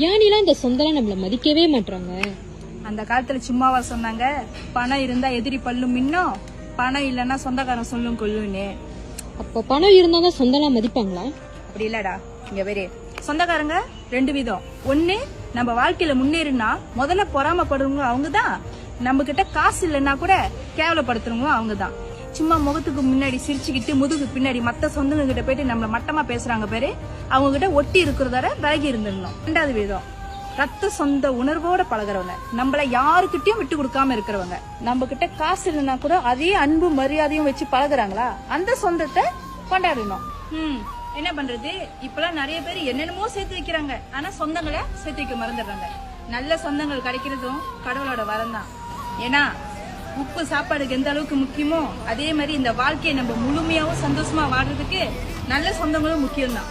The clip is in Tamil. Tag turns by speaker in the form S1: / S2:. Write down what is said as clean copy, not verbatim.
S1: ஏனிலாம் இந்த சொந்தம்லாம் நம்மள மதிக்கவே மாட்டாங்க.
S2: அந்த காலத்துல சும்மாவா சொன்னாங்க, பணம் இருந்தா எதிரி பல்லும் மின்னும், பணம் இல்லன்னா சொந்தக்காரன் சொல்லும் கொல்லுன்னு.
S1: அப்ப பணம் இருந்தாதான் சொந்தம்லாம் மதிப்பாங்களா?
S2: அப்படி இல்லடா, இங்க வேறு சொந்தக்காரங்க ரெண்டு விதம். ஒண்ணு, நம்ம வாழ்க்கையில முன்னேறினா முதல்ல பொறாமப்படுறவங்க அவங்கதான். நம்ம கிட்ட காசு இல்லைன்னா கூட கேவலப்படுத்துறவங்க அவங்கதான். சும்மா முகத்துக்கு முன்னாடி சிரிச்சுக்கிட்டு முதுகு பின்னாடி மத்த சொந்தங்க கிட்ட போயிட்டு நம்மள மட்டமா பேசுறாங்க பேரு, அவங்க கிட்ட ஒட்டி இருக்கிறதார விலகி இருந்துடணும். ரெண்டாவது விதம், ரத்த சொந்த உணர்வோட பழகிறவங்க, நம்மள யாருக்கிட்டையும் விட்டு கொடுக்காம இருக்கிறவங்க. நம்ம கிட்ட காசு இல்லைன்னா கூட அதே அன்பு மரியாதையும் வச்சு பழகுறாங்களா, அந்த சொந்தத்தை கொண்டாடணும். என்ன பண்றது, இப்பெல்லாம் நிறைய பேர் என்னென்னமோ சேர்த்து வைக்கிறாங்க, ஆனா சொந்தங்களை சேர்த்து வைக்க மறந்துடுறாங்க. நல்ல சொந்தங்கள் கிடைக்கிறதும் கடவுளோட வரம் தான். ஏன்னா உப்பு சாப்பாடுக்கு எந்த அளவுக்கு முக்கியமோ அதே மாதிரி இந்த வாழ்க்கையை நம்ம முழுமையாவும் சந்தோஷமா வாழ்றதுக்கு நல்ல சொந்தங்களும் முக்கியம் தான்.